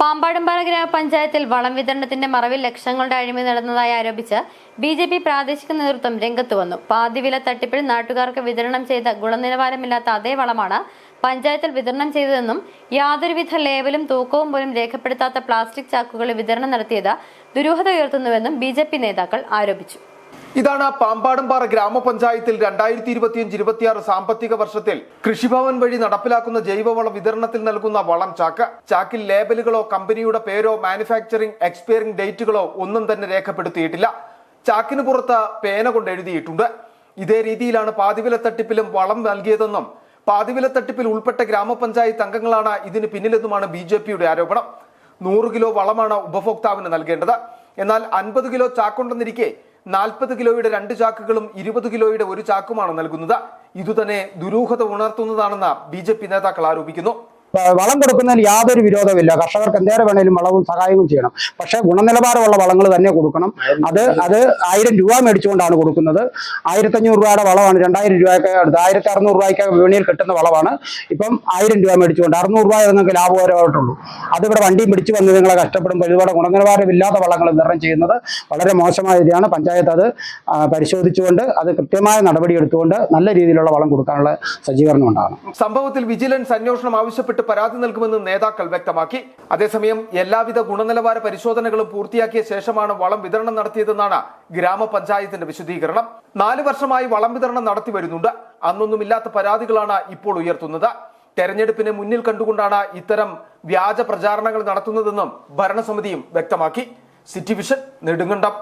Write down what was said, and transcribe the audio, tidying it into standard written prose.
പാമ്പാടുംപാറ ഗ്രാമപഞ്ചായത്തിൽ വളം വിതരണത്തിന്റെ മറവിൽ ലക്ഷങ്ങളുടെ അഴിമതി നടന്നതായി ആരോപിച്ച് ബി.ജെ.പി. പ്രാദേശിക നേതൃത്വം രംഗത്ത് വന്നു. പാതിവില തട്ടിപ്പിൽ നാട്ടുകാർക്ക് വിതരണം ചെയ്ത ഗുണനിലവാരമില്ലാത്ത അതേ വളമാണ് പഞ്ചായത്തിൽ വിതരണം ചെയ്തതെന്നും യാതൊരുവിധ ലേബലും തൂക്കവും പോലും രേഖപ്പെടുത്താത്ത പ്ലാസ്റ്റിക് ചാക്കുകളിൽ വിതരണം നടത്തിയത് ദുരൂഹത ഉയർത്തുന്നുവെന്നും ബി.ജെ.പി. നേതാക്കൾ ആരോപിച്ചു. ഇതാണ് പാമ്പാടുംപാറ ഗ്രാമപഞ്ചായത്തിൽ 2025-26 സാമ്പത്തിക വർഷത്തിൽ കൃഷിഭവൻ വഴി നടപ്പിലാക്കുന്ന ജൈവവള വിതരണത്തിൽ നൽകുന്ന വളം ചാക്ക്. ചാക്കിൽ ലേബലുകളോ കമ്പനിയുടെ പേരോ മാനുഫാക്ചറിംഗ് എക്സ്പയറിംഗ് ഡേറ്റുകളോ ഒന്നും തന്നെ രേഖപ്പെടുത്തിയിട്ടില്ല. ചാക്കിന് പുറത്ത് പേന കൊണ്ട് എഴുതിയിട്ടുണ്ട്. ഇതേ രീതിയിലാണ് പാതിവില തട്ടിപ്പിലും വളം നൽകിയതെന്നും പാതിവില തട്ടിപ്പിൽ ഉൾപ്പെട്ട ഗ്രാമപഞ്ചായത്ത് അംഗങ്ങളാണ് ഇതിന് പിന്നിലെന്നുമാണ് ബി.ജെ.പിയുടെ ആരോപണം. 100 കിലോ വളമാണ് ഉപഭോക്താവിന് നൽകേണ്ടത്. എന്നാൽ 50 കിലോ ചാക്കുണ്ടെന്നിരിക്കെ 40 കിലോയുടെ 2 ചാക്കുകളും 20 കിലോയുടെ 1 ചാക്കുമാണ് നൽകുന്നത്. ഇതുതന്നെ ദുരൂഹത ഉണർത്തുന്നതാണെന്ന് ബി.ജെ.പി. നേതാക്കൾ ആരോപിക്കുന്നു. വളം കൊടുക്കുന്നതിൽ യാതൊരു വിരോധമില്ല. കർഷകർക്ക് എന്തേരം വേണേലും വളവും സഹായവും ചെയ്യണം. പക്ഷേ ഗുണനിലവാരമുള്ള വളങ്ങൾ തന്നെ കൊടുക്കണം. അത് 1000 രൂപ മേടിച്ചുകൊണ്ടാണ് കൊടുക്കുന്നത്. 1500 രൂപയുടെ വളമാണ് 2000 രൂപയ്ക്ക് 1600 രൂപയ്ക്ക് വിപണിയിൽ കിട്ടുന്ന വളമാണ്. ഇപ്പം 1000 രൂപ മേടിച്ചുകൊണ്ട് 600 രൂപ നിങ്ങൾക്ക് ലാഭകരമായിട്ടുള്ളൂ. അതിവിടെ വണ്ടിയും പിടിച്ചു വന്ന് നിങ്ങളെ കഷ്ടപ്പെടുമ്പോൾ ഇതുപോലെ ഗുണനിലവാരമില്ലാത്ത വളങ്ങൾ വിതരണം ചെയ്യുന്നത് വളരെ മോശമായ രീതിയാണ്. പഞ്ചായത്ത് അത് പരിശോധിച്ചുകൊണ്ട് അത് കൃത്യമായ നടപടിയെടുത്തുകൊണ്ട് നല്ല രീതിയിലുള്ള വളം കൊടുക്കാനുള്ള സജ്ജീകരണം ഉണ്ടാകണം. സംഭവത്തിൽ വിജിലൻസ് അന്വേഷണം ആവശ്യപ്പെട്ട് പരാതി നൽകുമെന്ന് നേതാക്കൾ വ്യക്തമാക്കി. അതേസമയം എല്ലാവിധ ഗുണനിലവാര പരിശോധനകളും പൂർത്തിയാക്കിയ ശേഷമാണ് വളം വിതരണം നടത്തിയതെന്നാണ് ഗ്രാമപഞ്ചായത്തിന്റെ വിശദീകരണം. 4 വർഷമായി വളം വിതരണം നടത്തി വരുന്നുണ്ട്. അന്നൊന്നുമില്ലാത്ത പരാതികളാണ് ഇപ്പോൾ ഉയർത്തുന്നത്. തെരഞ്ഞെടുപ്പിനെ മുന്നിൽ കണ്ടുകൊണ്ടാണ് ഇത്തരം വ്യാജ പ്രചാരണങ്ങൾ നടത്തുന്നതെന്നും ഭരണസമിതിയും വ്യക്തമാക്കി. City vision, Nedumkandam.